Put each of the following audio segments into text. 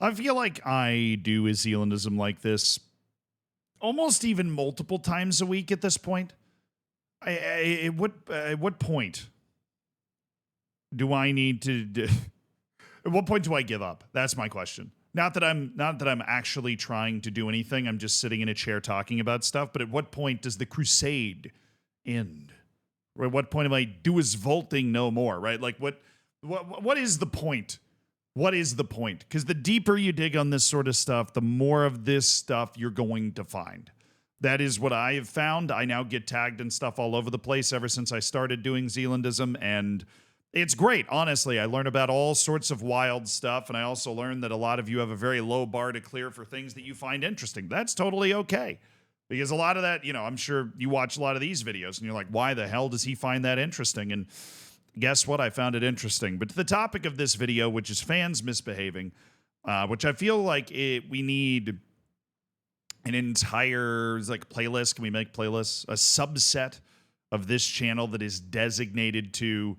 I feel like I do a Zealandism like this almost even multiple times a week at this point. At what point do I need to? At what point do I give up? That's my question. Not that I'm actually trying to do anything. I'm just sitting in a chair talking about stuff. But at what point does the crusade end? Or at what point am I do as vaulting no more? Right? Like what is the point? What is the point? Because the deeper you dig on this sort of stuff, the more of this stuff you're going to find. That is what I have found. I now get tagged in stuff all over the place ever since I started doing Zealandism, and it's great. Honestly, I learn about all sorts of wild stuff, and I also learned that a lot of you have a very low bar to clear for things that you find interesting. That's totally okay. Because a lot of that, I'm sure you watch a lot of these videos, and you're like, why the hell does he find that interesting? And guess what? I found it interesting. But to the topic of this video, which is fans misbehaving, which I feel like we need an entire playlist. Can we make playlists? A subset of this channel that is designated to,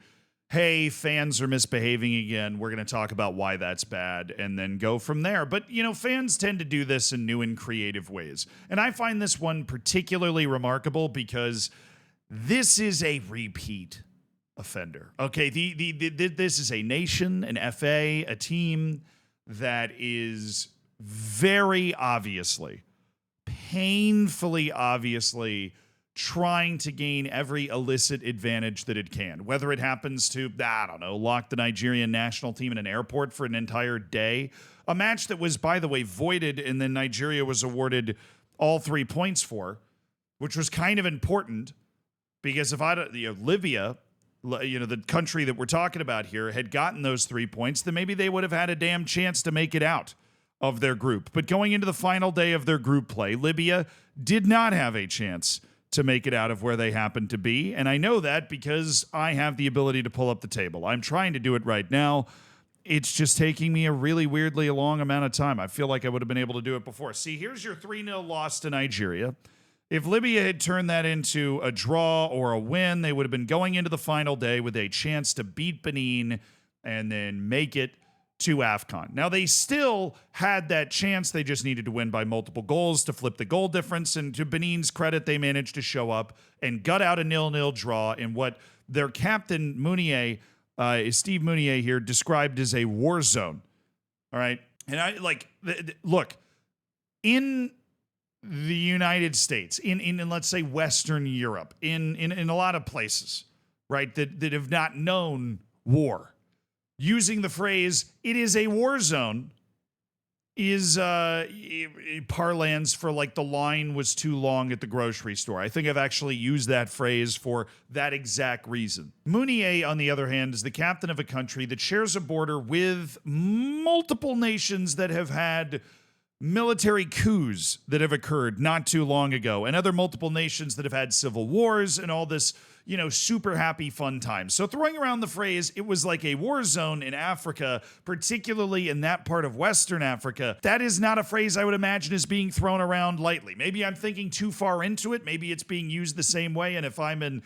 hey, fans are misbehaving again. We're going to talk about why that's bad and then go from there. But, fans tend to do this in new and creative ways. And I find this one particularly remarkable because this is a repeat offender. Okay, this is a nation, an FA, a team that is very obviously, painfully obviously trying to gain every illicit advantage that it can. Whether it happens to, lock the Nigerian national team in an airport for an entire day. A match that was, by the way, voided and then Nigeria was awarded all 3 points for, which was kind of important because if Libya, the country that we're talking about here, had gotten those 3 points, then maybe they would have had a damn chance to make it out of their group. But going into the final day of their group play, Libya did not have a chance to make it out of where they happened to be. And I know that because I have the ability to pull up the table. I'm trying to do it right now. It's just taking me a really weirdly long amount of time. I feel like I would have been able to do it before. See, here's your 3-0 loss to Nigeria. If Libya had turned that into a draw or a win, they would have been going into the final day with a chance to beat Benin and then make it to AFCON. Now, they still had that chance. They just needed to win by multiple goals to flip the goal difference. And to Benin's credit, they managed to show up and gut out a 0-0 draw in what their captain, Mounier, Steve Mounier here, described as a war zone. All right? And look, in the United States, in let's say Western Europe, in a lot of places, right, that have not known war, using the phrase, it is a war zone, is parlance for the line was too long at the grocery store. I think I've actually used that phrase for that exact reason. Mounier, on the other hand, is the captain of a country that shares a border with multiple nations that have had military coups that have occurred not too long ago, and other multiple nations that have had civil wars and all this, super happy fun times. So throwing around the phrase, it was like a war zone in Africa, particularly in that part of Western Africa, that is not a phrase I would imagine is being thrown around lightly. Maybe I'm thinking too far into it. Maybe it's being used the same way. And if I'm in,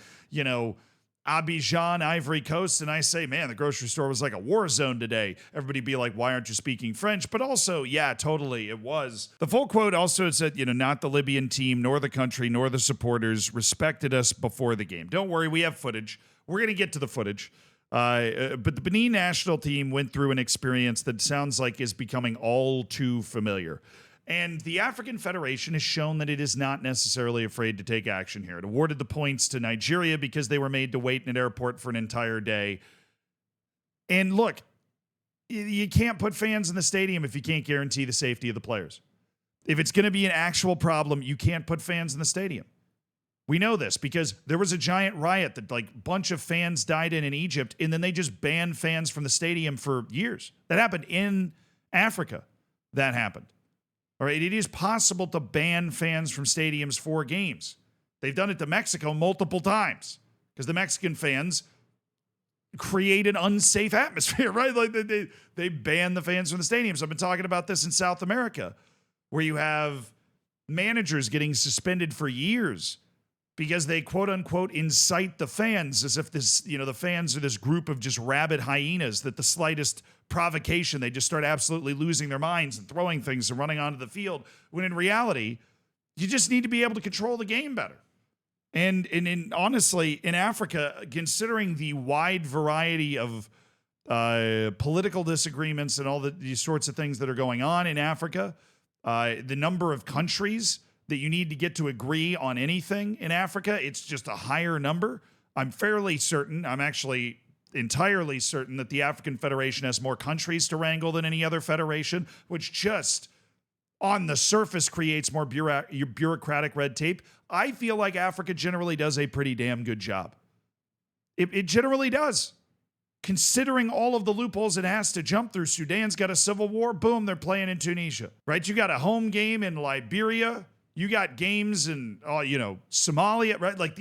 Abidjan, Ivory Coast, and I say, man, the grocery store was like a war zone today, everybody be like, why aren't you speaking French? But also, yeah, totally, it was. The full quote also said, not the Libyan team, nor the country, nor the supporters respected us before the game. Don't worry, we have footage. We're going to get to the footage. But the Benin national team went through an experience that sounds like is becoming all too familiar. And the African Federation has shown that it is not necessarily afraid to take action here. It awarded the points to Nigeria because they were made to wait in an airport for an entire day. And look, you can't put fans in the stadium if you can't guarantee the safety of the players. If it's going to be an actual problem, you can't put fans in the stadium. We know this because there was a giant riot that a bunch of fans died in Egypt, and then they just banned fans from the stadium for years. That happened in Africa. That happened. All right, it is possible to ban fans from stadiums for games. They've done it to Mexico multiple times because the Mexican fans create an unsafe atmosphere, right? They ban the fans from the stadiums. I've been talking about this in South America, where you have managers getting suspended for years because they quote unquote incite the fans, as if this, the fans are this group of just rabid hyenas that the slightest provocation, they just start absolutely losing their minds and throwing things and running onto the field. When in reality, you just need to be able to control the game better. And honestly, in Africa, considering the wide variety of political disagreements and all these sorts of things that are going on in Africa, the number of countries that you need to get to agree on anything in Africa, it's just a higher number. I'm fairly certain, I'm actually entirely certain that the African Federation has more countries to wrangle than any other federation, which just on the surface creates more bureaucratic red tape. I feel like Africa generally does a pretty damn good job. It generally does. Considering all of the loopholes it has to jump through. Sudan's got a civil war, boom, they're playing in Tunisia, right? You got a home game in Liberia. You got games in, Somalia, right? Like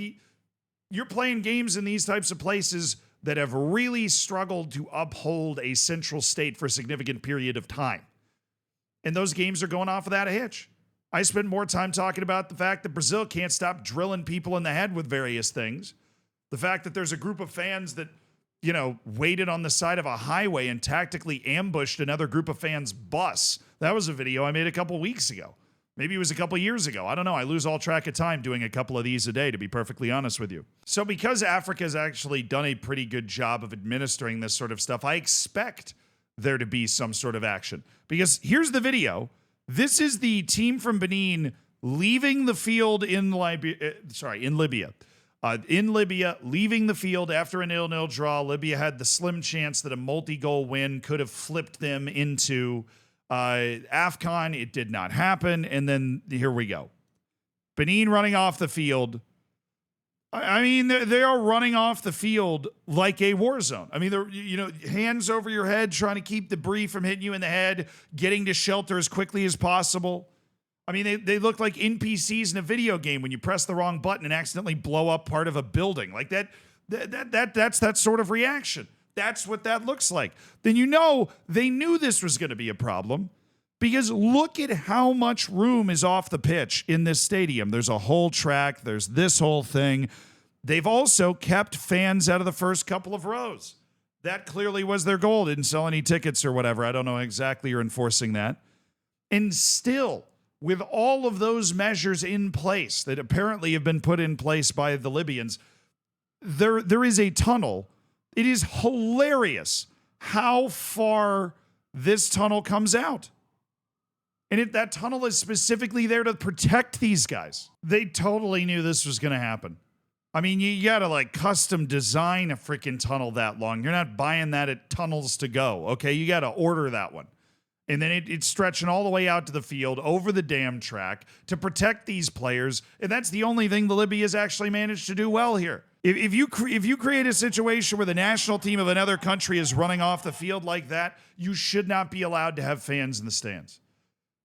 you're playing games in these types of places that have really struggled to uphold a central state for a significant period of time. And those games are going off without a hitch. I spend more time talking about the fact that Brazil can't stop drilling people in the head with various things. The fact that there's a group of fans that, waited on the side of a highway and tactically ambushed another group of fans' bus. That was a video I made a couple weeks ago. Maybe it was a couple years ago. I don't know. I lose all track of time doing a couple of these a day, to be perfectly honest with you. So because Africa has actually done a pretty good job of administering this sort of stuff, I expect there to be some sort of action. Because here's the video. This is the team from Benin leaving the field in Libya. In Libya, leaving the field after a 0-0 draw. Libya had the slim chance that a multi-goal win could have flipped them into AFCON. It did not happen. And then here we go. Benin running off the field. I mean, they are running off the field like a war zone. I mean, they're, hands over your head, trying to keep debris from hitting you in the head, getting to shelter as quickly as possible. I mean, they look like NPCs in a video game when you press the wrong button and accidentally blow up part of a building. Like that's that sort of reaction. That's what that looks like. Then they knew this was going to be a problem, because look at how much room is off the pitch in this stadium. There's a whole track. There's this whole thing. They've also kept fans out of the first couple of rows. That clearly was their goal. Didn't sell any tickets or whatever. I don't know exactly you're enforcing that. And still, with all of those measures in place that apparently have been put in place by the Libyans, there is a tunnel. It is hilarious how far this tunnel comes out. And that tunnel is specifically there to protect these guys. They totally knew this was going to happen. I mean, you got to custom design a freaking tunnel that long. You're not buying that at Tunnels to Go, okay? You got to order that one. And then it's stretching all the way out to the field, over the damn track, to protect these players. And that's the only thing the Libyans actually managed to do well here. If you create a situation where the national team of another country is running off the field like that, you should not be allowed to have fans in the stands.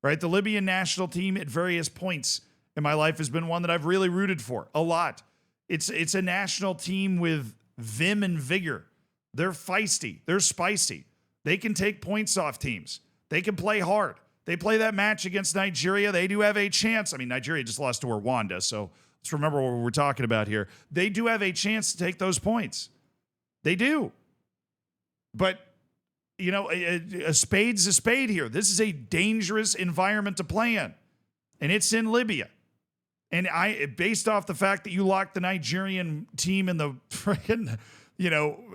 Right? The Libyan national team at various points in my life has been one that I've really rooted for a lot. It's a national team with vim and vigor. They're feisty. They're spicy. They can take points off teams. They can play hard. They play that match against Nigeria. They do have a chance. I mean, Nigeria just lost to Rwanda, so let's remember what we're talking about here. They do have a chance to take those points. They do. But, a spade's a spade here. This is a dangerous environment to play in, and it's in Libya. And based off the fact that you locked the Nigerian team in the freaking,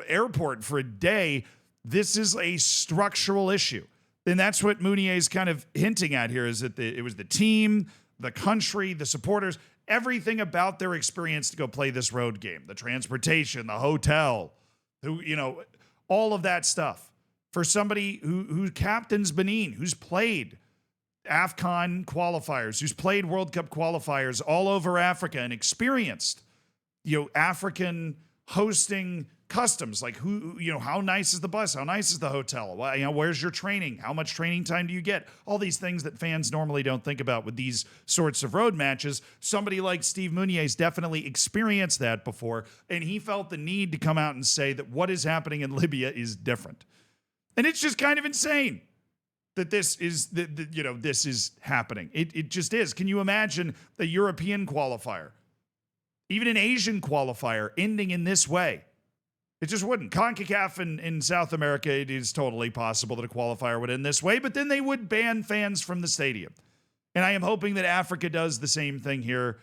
airport for a day, this is a structural issue. And that's what Mounier is kind of hinting at here, is that it was the team, the country, the supporters, everything about their experience to go play this road game, the transportation, the hotel, all of that stuff. For somebody who captains Benin, who's played AFCON qualifiers, who's played World Cup qualifiers all over Africa and experienced, African hosting customs, like how nice is the bus? How nice is the hotel? Where's your training? How much training time do you get? All these things that fans normally don't think about with these sorts of road matches. Somebody like Steve Mounier's definitely experienced that before, and he felt the need to come out and say that what is happening in Libya is different. And it's just kind of insane that this is this is happening. It just is. Can you imagine the European qualifier even an Asian qualifier ending in this way. It just wouldn't. CONCACAF in South America, it is totally possible that a qualifier would end this way, but then they would ban fans from the stadium. And I am hoping that Africa does the same thing here.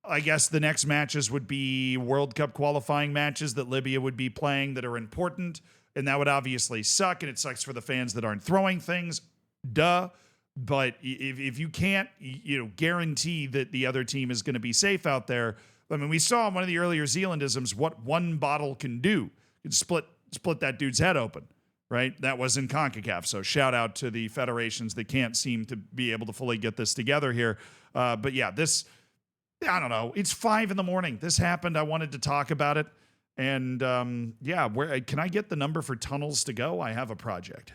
I guess the next matches would be World Cup qualifying matches that Libya would be playing that are important, and that would obviously suck, and it sucks for the fans that aren't throwing things. Duh. But if you can't, guarantee that the other team is going to be safe out there, I mean, we saw in one of the earlier Zealandisms what one bottle can do. It split that dude's head open, right? That was in CONCACAF. So shout out to the federations that can't seem to be able to fully get this together here. But yeah, I don't know. It's 5 a.m. This happened. I wanted to talk about it. And where can I get the number for tunnels to go? I have a project.